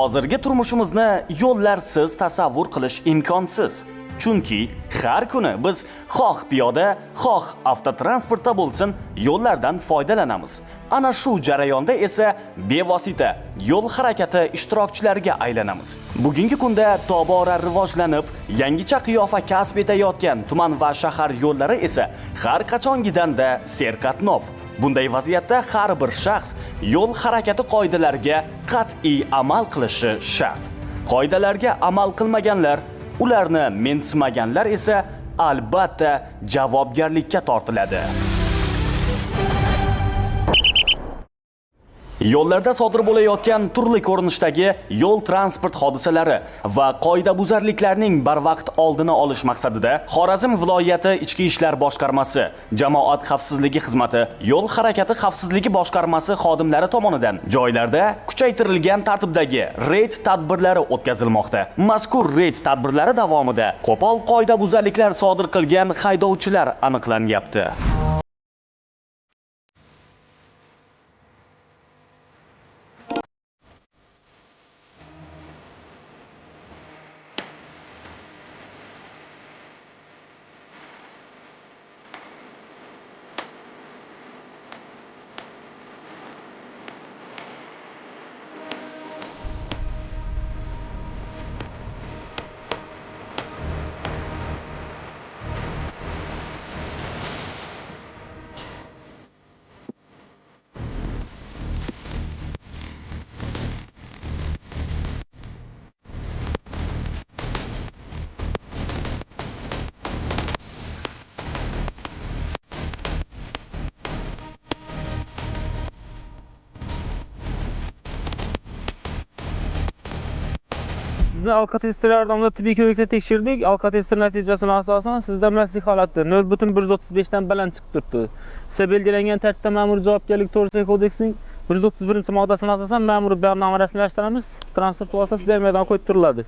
Hozirgi turmushimizni yo'llarsiz tasavvur qilish imkonsiz. Chunki har kuni biz xoh piyoda, xoh avtotransportda bo'lsin, yo'llardan foydalanamiz. Ana shu jarayonda esa bevosita yo'l harakati ishtirokchilariga aylanamiz. Bugungi kunda tobora rivojlanib, yangicha qiyofa kasb etayotgan tuman va shahar yo'llari esa har qachongidanda serqatnov. Bunday vaziyatda har bir shaxs yo'l harakati qoidalariga qat'iy amal qilishi shart. Qoidalarga amal qilmaganlar, ularni mensimaganlar esa albatta javobgarlikka tortiladi. Yo'llarda sodir bo'layotgan turli ko'rinishdagi yo'l transport hodisalari va qoidabuzarliklarning barvaqt oldini olish maqsadida Xorazm viloyati Ichki ishlar boshqarmasi, Jamoat xavfsizligi xizmati, Yo'l harakati xavfsizligi boshqarmasi xodimlari tomonidan joylarda kuchaytirilgan tartibdagi reyd tadbirlari o'tkazilmoqda. Mazkur reyd tadbirlari davomida qo'pol qoidabuzarliklar sodir qilgan haydovchilar aniqlanyapti. Biz alkotester yordamida tibbiy ko'rikda tekshirdik. Alkotester natijasini asosan sizda mastlik holati 0.135 dan baland chiqib turibdi. Sizga belgilangan tartibda ma'muriy javobgarlik to'g'risidagi kodeksning 131-moddasiga asosan ma'muriy bayonnoma rasmiylashtiramiz. Transport vositasi jarimadan qo'yib turiladi.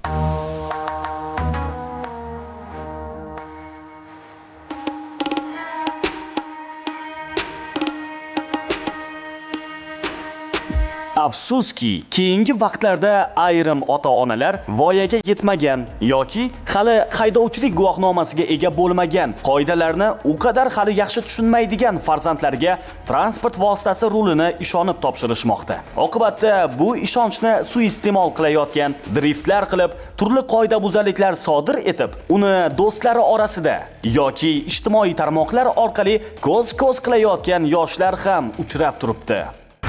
Afsuski, keyingi vaqtlarda ayrim ota-onalar voyaga yetmagan yoki hali haydovchilik guvohnomasiga ega bo'lmagan, qoidalarni u qadar hali yaxshi tushunmaydigan farzandlarga transport vositasi rulini ishonib topshirishmoqda. Oqibatda bu ishonchni suiiste'mol qilayotgan, driftlar qilib, turli qoidabuzarliklar sodir etib, uni do'stlari orasida yoki ijtimoiy tarmoqlar orqali ko'z-ko'z qilayotgan yoshlar ham uchrab turibdi.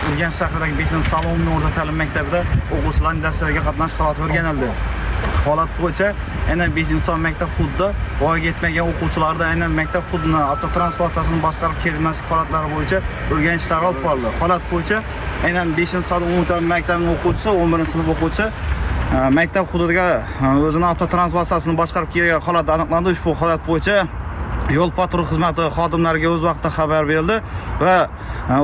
Urganch shahridagi 5-Salomni o'rta ta'lim maktabida o'quvchilarning darslarga qatnashish holati o'rganildi. Holat bo'yicha aynan 5-son maktab hududida voyaga yetmagan o'quvchilarni aynan maktab hududini avtotransport vositasini boshqarib kelmaslik holatlari bo'yicha o'rganishlar olib borildi. Holat bo'yicha aynan 5-Salom o'rta maktabining o'quvchisi, 11-sinf o'quvchisi maktab hududiga o'zini avtotransport vositasini boshqarib kelgan holat aniqlandi. Ushbu holat bo'yicha yo'l patrul xizmati xodimlariga o'z vaqtida xabar berildi va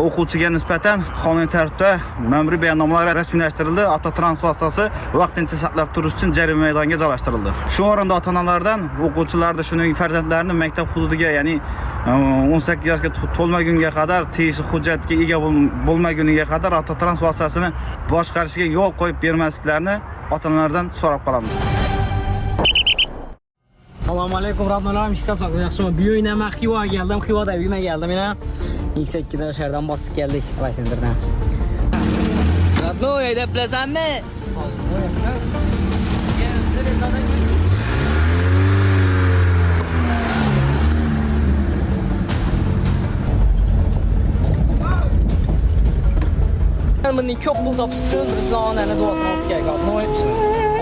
o'quvchiga nisbatan qonuniy tartibda ma'muriy bayonnomalar rasmiylashtirildi. Avtotransport vositasi vaqtincha saqlab turish uchun jarima maydoniga joylashtirildi. Shu o'rinda ota-onalardan o'quvchilarni, shuningdek farzandlarini maktab hududiga, ya'ni 18 yoshga to'lmagunga qadar, tegishli hujjatga ega bo'lmaguniga qadar avtotransport vositasini boshqarishiga yo'l qo'yib bermasliklarini ota-onalardan so'rab qolamiz. Assalomu alaykum, radnolar, ishsizlar, yaxshimi? Bu o'yindan men Xivoga keldim, Xivoda uyga keldim. Mena X2 dan shahardan bosib keldik, Vaysenderdan. Radno, haydab bilasanmi? Bunning ko'p pul topish uchun biz onani duosini olish kerak.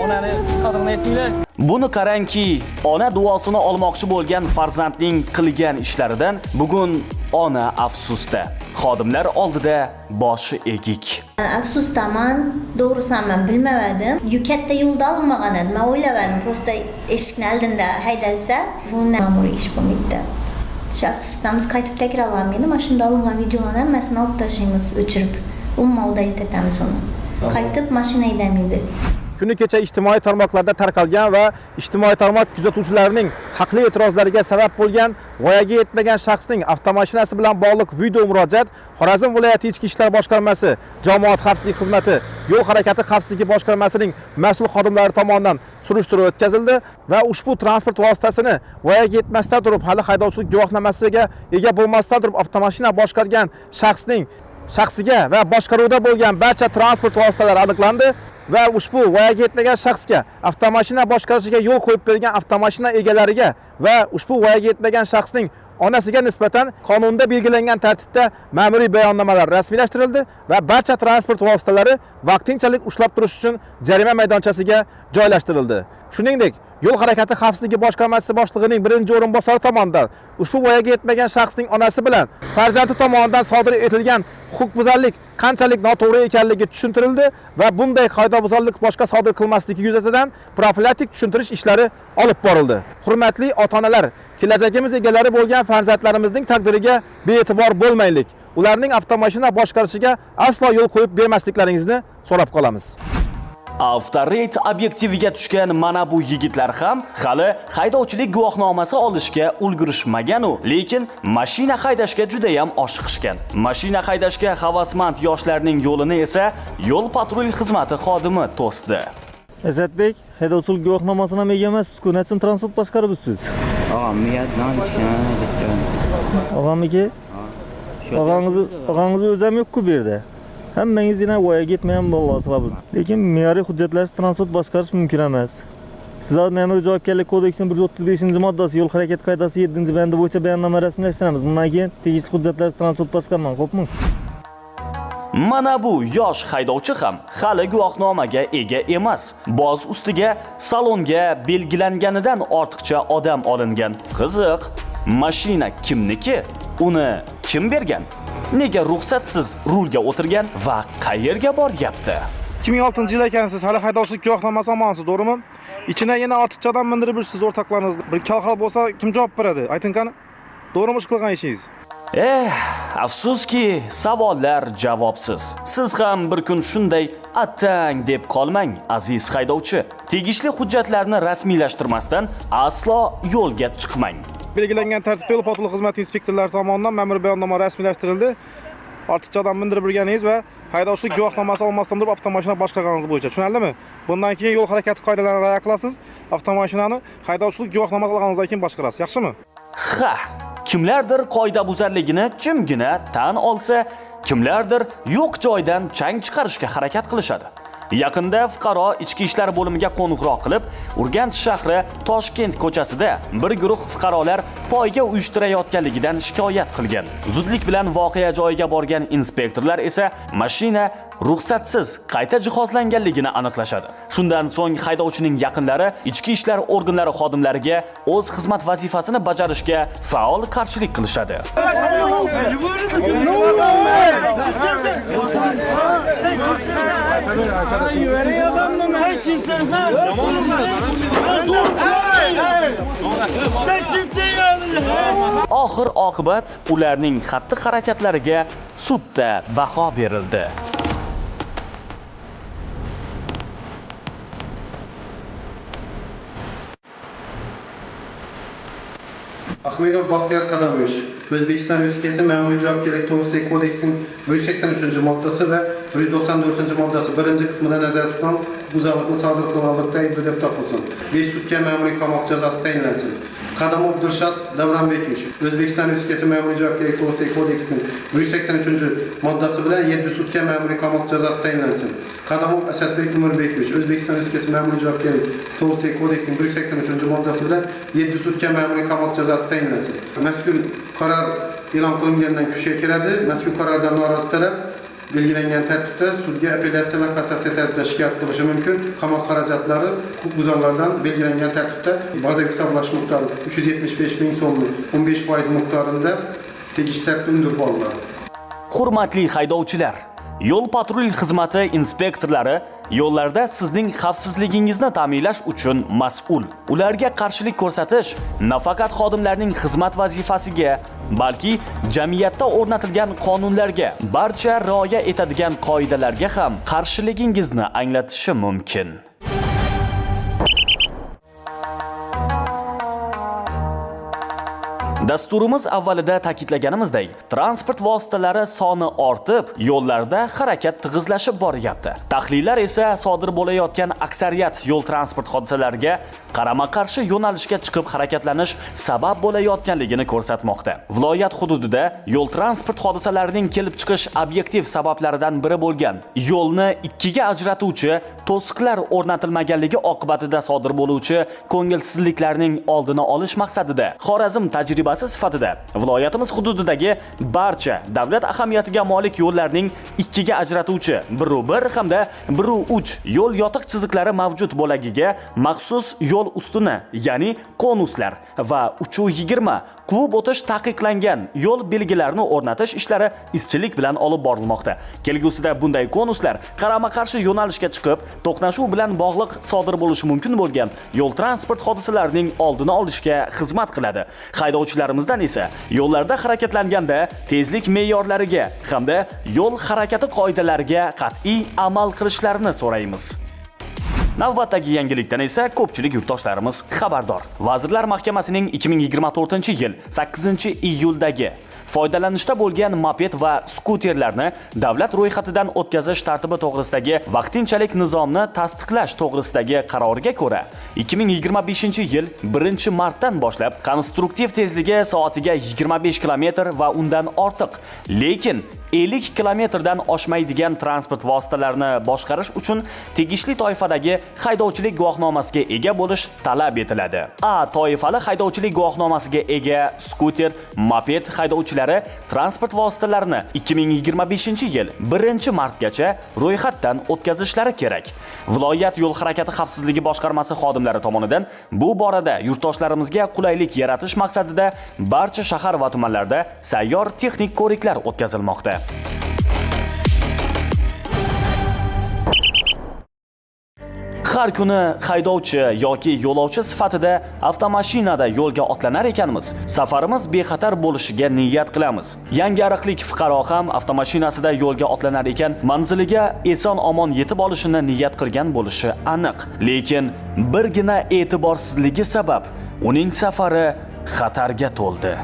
Onani qadrini aytinglar. Buni qarangki, ona duosini olmoqchi bo'lgan farzandning qilgan ishlaridan bugun ona afsusda. Xodimlar oldida boshi egik. Afsusdaman, doğrusu men bilmemedim. Katta yo'lda alınmagan edi. Men o'ylamadim, prosta eshikni oldinda haydalsa, bundan ma'muriy ish bo'lmaydi. Shu afsusdamiz qaytib takrorlanmaydi. Mana shunda olingan videolarni hammasini olib tashlaymiz, o'chirib. Umuman udalib ketamiz uni. Qaytib mashina haydamaydi. kuni kecha ijtimoiy tarmoqlarda tarqalgan va ijtimoiy tarmoq kuzatuvchilarining haqli e'tirozlariga sabab bo'lgan voyaga yetmagan shaxsning avtomashinasi bilan bog'liq video murojaat Xorazm viloyati Ichki ishlar boshqarmasi, Jamoat xavfsizlik xizmati, yo'l harakati xavfsizligi boshqarmasining mas'ul xodimlari tomonidan surishtiruv o'tkazildi va ushbu transport vositasini voyaga yetmasdan turib hali haydovchilik guvohnomasiga ega bo'lmasdan turib avtomashina boshqargan shaxsiga va boshqaruvda bo'lgan barcha transport vositalari aniqlandi va ushbu voyaga yetmagan shaxsga avtomashina boshqarishiga yo'l qo'yib bergan avtomashina egalariga va ushbu voyaga yetmagan shaxsning onasiga nisbatan qonunda belgilangan tartibda ma'muriy bayonnomalar rasmiylashtirildi va barcha transport vositalari vaqtinchalik ushlab turish uchun jarima maydonchasiga joylashtirildi. Shuningdek, yo'l harakati xavfsizligi boshqarmasi boshlig'ining birinchi o'rinbosari tomonidan ushbu voyaga yetmagan shaxsning onasi bilan farzandi tomonidan sodir etilgan huquqbuzarlik qanchalik noto'g'ri ekanligi tushuntirildi va bunday qoidabuzarlik boshqa sodir qilmasligi yuzasidan profilaktik tushuntirish ishlari olib borildi. Hurmatli ota-onalar, kelajagimiz egalari bo'lgan farzandlarimizning taqdiriga bee'tibor bo'lmaylik. Ularning avtomashina boshqarishiga aslo yo'l qo'yib bermasliklaringizni so'rab qolamiz. Avtorate obyektiviga tushgan mana bu yigitlar ham hali haydovchilik guvohnomasi olishga ulgurishmagan-u, lekin mashina haydashga juda ham oshiqishgan. Mashina haydashga havasmand yoshlarning yo'lini esa yo'l patrul xizmati xodimi to'sdi. Azatbek, haydovchilik guvohnomasini ham ega emas, kunatsin transport boshqaribsiz. Og'amiki? Og'angiz o'zi ham yo'q-ku bu yerda. Hammangiz yana voyaga yetmagan bo'lasiz qabul. Lekin me'yoriy hujjatlarsiz transport boshqarish mumkin emas. Sizlar ma'muriy javobgarlik kodeksining 135-moddasi yo'l harakati qoidasi 7-bandi bo'yicha bayonnoma rasmiylashtiramiz. Bundan keyin tegishli hujjatlarsiz transport boshqarmang, xo'pmi? Mana bu yosh haydovchi ham hali guvohnomaga ega emas. Boz ustiga salonga belgilanganidan ortiqcha odam olingan. Qiziq, mashina kimniki? Uni kim bergan? Nega ruxsatsiz rulga o'tirgan va qayerga boryapti? 2006-yil ekansiz, hali haydovchilik guvohnomasi olmaysiz, to'g'rimi? Ichine yana ortiqchadan mindirib yursiz o'rtoqlaringizni. Bir kalxal bo'lsa, kim javob beradi? Ayting qani. To'g'rimi ish qilgan ishingiz? Afsuski, savollar javobsiz. Siz ham bir kun shunday attang deb qolmang, aziz haydovchi. Tegishli hujjatlarni rasmiylashtirmasdan aslo yo'lga chiqmang. Belgilangan tartibda yo'l patrul xizmati inspektorlari tomonidan ma'muriy bayonnoma rasmiylashtirildi. Ortiqchadan mindirib yurganingiz va haydovchilik guvohnomasi olmasdan turib avtomashina boshqarganingiz bo'yicha. Tushunarlimi? Bundan keyin yo'l harakati qoidalarini rioya qilasiz, avtomashinani haydovchilik guvohnomasi olganingizdan keyin boshqarasiz. Yaxshimi? Ha, kimlardir qoidabuzarligini jimgina tan olsa, kimlardir yo'q joydan chang chiqarishga harakat qilishadi. Yaqinda fuqaro ichki ishlar bo'limiga qo'ng'iroq qilib, Urganch shahri Toshkent ko'chasida bir guruh fuqarolar poyga uyushtirayotganligidan shikoyat qilgan. Zudlik bilan voqea joyiga borgan inspektorlar esa mashina ruxsatsiz qayta jihozlanganligini aniqlashadi. Shundan so'ng haydovchining yaqinlari ichki ishlar organlari xodimlariga o'z xizmat vazifasini bajarishga faol qarshilik qilishadi. Oxir oqibat ularning xatti-harakatlariga sudda baho berildi. Ahmedov Baxtiyor Qadamovich, O'zbekiston Respublikasi Ma'muriy javobgarlik to'g'risidagi kodeksining 183-moddasi va 194-moddasi 1-qismida nazarda tutilgan huquqbuzarlikni sodir qilganlikda aybdor deb topilsin. 5 sutka ma'muriy qamoq jazosi tayinlansin. Qadamov Dilshod Davronbekovich, O'zbekiston Respublikasi Ma'muriy javobgarlik to'g'risidagi kodeksining 183-moddasi bilan 7 sutka ma'muriy qamoq jazosi tayinlansin. Qadamov Asadbek Umurbekovich, O'zbekiston Respublikasi Ma'muriy javobgarlik to'g'risidagi kodeksining 183-moddasi bilan 7 sutka ma'muriy qamoq jazosi tayinlansin. Mazkur qaror e'lon qilingandan kuchga kiradi. Mazkur qarordan norozi taraf belgilangan tartibda sudga apellyatsiya va kassatsiya tartibida shikoyat qilishi mumkin. Qamoq xarajatlari huquqbuzarlardan belgilangan tartibda bazaviy hisoblash miqdori 375 ming so'mni 15% miqdorida tegishli tartibda undirib olinadi. Hurmatli haydovchilar, yo'l patrul xizmati inspektorlari yo'llarda sizning xavfsizligingizni ta'minlash uchun mas'ul. Ularga qarshilik ko'rsatish nafaqat xodimlarning xizmat vazifasiga, balki jamiyatda o'rnatilgan qonunlarga, barcha rioya etadigan qoidalarga ham qarshiligingizni anglatishi mumkin. Dasturimiz avvalida ta'kidlaganimizdek, transport vositalari soni ortib, yo'llarda harakat tig'izlashib boryapti. Tahlillar esa sodir bo'layotgan aksariyat yo'l transport hodisalariga qarama-qarshi yo'nalishga chiqib harakatlanish sabab bo'layotganligini ko'rsatmoqda. Viloyat hududida yo'l transport hodisalarining kelib chiqish obyektiv sabablaridan biri bo'lgan yo'lni ikkiga ajratuvchi to'siqlar o'rnatilmaganligi oqibatida sodir bo'luvchi ko'ngilsizliklarning oldini olish maqsadida Xorazm tajribasi sifatida viloyatimiz hududidagi barcha davlat ahamiyatiga molik yo'llarning ikkiga ajratuvchi 1-1 hamda 1-3 yo'l yotiq chiziqlari mavjud bo'lagiga maxsus yo'l ustuni, ya'ni konuslar va 320 quvib o'tish taqiqlangan yo'l belgilarini o'rnatish ishlari izchillik bilan olib borilmoqda. Kelgusida bunday konuslar qarama-qarshi yo'nalishga chiqib, to'qnashuv bilan bog'liq sodir bo'lishi mumkin bo'lgan yo'l transport hodisalarining oldini olishga xizmat qiladi. Haydovchilarimizdan esa yo'llarda harakatlanganda tezlik me'yorlariga hamda yo'l harakati qoidalariga qat'iy amal qilishlarini so'raymiz. Navbatdagi yangilikdan esa ko'pchilik yurtdoshlarimiz xabardor. Vazirlar Mahkamasining 2024-yil 8-iyuldagi foydalanishda bo'lgan moped va skuterlarni davlat ro'yxatidan o'tkazish tartibi to'g'risidagi vaqtinchalik nizomni tasdiqlash to'g'risidagi qaroriga ko'ra 2025-yil 1-martdan boshlab konstruktiv tezligi soatiga 25 km va undan ortiq, lekin 50 kilometrdan oshmaydigan transport vositalarini boshqarish uchun tegishli toifadagi haydovchilik guvohnomasiga ega bo'lish talab etiladi. A toifali haydovchilik guvohnomasiga ega skuter, moped haydovchilari transport vositalarini 2025-yil 1-martgacha ro'yxatdan o'tkazishlari kerak. Viloyat yo'l harakati xavfsizligi boshqarmasi xodimlari tomonidan bu borada yurtdoshlarimizga qulaylik yaratish maqsadida barcha shahar va tumanlarda sayyor texnik ko'riklar o'tkazilmoqda. Har kuni haydovchi yoki yo'lovchi sifatida avtomashinada yo'lga otlanar ekanmiz. Safarimiz bexatar bo'lishiga niyat qilamiz. Yangi ariqlik fuqaro ham avtomashinasida yo'lga otlanar ekan, manziliga eson-omon yetib olishini niyat qilgan bo'lishi aniq. Lekin birgina e'tiborsizligi sabab uning safari xatarga to'ldi.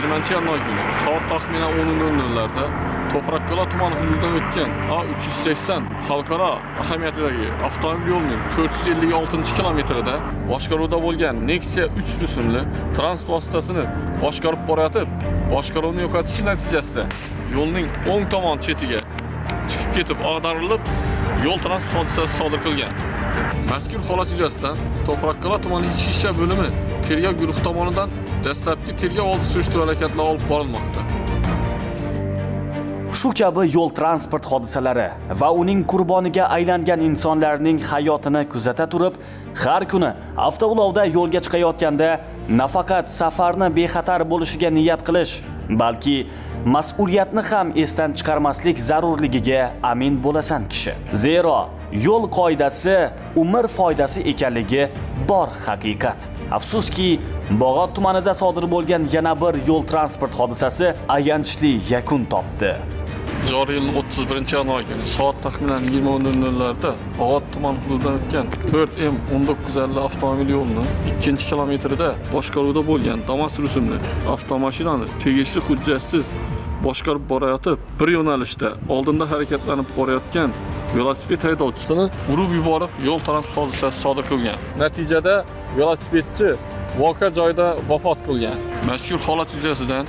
20yanvar kuni soat taxminan 10:00larda To'qraqko'la tumani hududidan o'tgan A380 xalqaro ahamiyatidagi avtomobil yo'lining 456-kilometrida boshqaruvda bo'lgan Nexia 3 rusumli transport vositasini boshqarib borayotib, boshqaruvni yo'qotish natijasida yo'lning o'ng tomon chetiga chiqib ketib ag'darilib, yo'l transport hodisasi sodir qilgan. Mazkur holat yuzasidan To'qraqko'la tumani ichki ishlar bo'limi tergov guruhi tomonidan dastlabki tergov oldi surishtiruv harakatlari olib borilmoqda. Shu kabi yo'l transport hodisalari va uning qurboniga aylangan insonlarning hayotini kuzata turib, har kuni avtoulovda yo'lga chiqayotganda nafaqat safarni bexatar bo'lishiga niyat qilish, balki mas'uliyatni ham esdan chiqarmaslik zarurligiga amin bo'lasan kishi. Zero yo'l qoidasi umr foydasi ekanligi bor haqiqat. Afsuski, Bog'ot tumanida sodir bo'lgan yana bir yo'l transport hodisasi ayanchli yakun topdi. Joriy yilning 31-yanvar kuni soat taxminan 20:00larda Bog'ot tuman hududidan o'tgan 4M1950 avtomobil yo'lining 2-kilometrida boshqaruvda bo'lgan Damas rusumli avtomashinani tegishli hujjatsiz boshqarib borayotib, bir yo'nalishda oldinda harakatlanib borayotgan velosiped haydovchisini urib yuborib, yo'l transport hodisasi sodir qilgan. Natijada velosipedchi voqea joyida vafot qilgan. Mazkur holat yuzasidan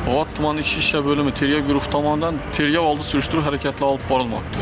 Bog'ot tumani ichki ishlar bo'limi tergov guruhi tomonidan tergov oldi surishtiruv harakatlari olib borilmoqda.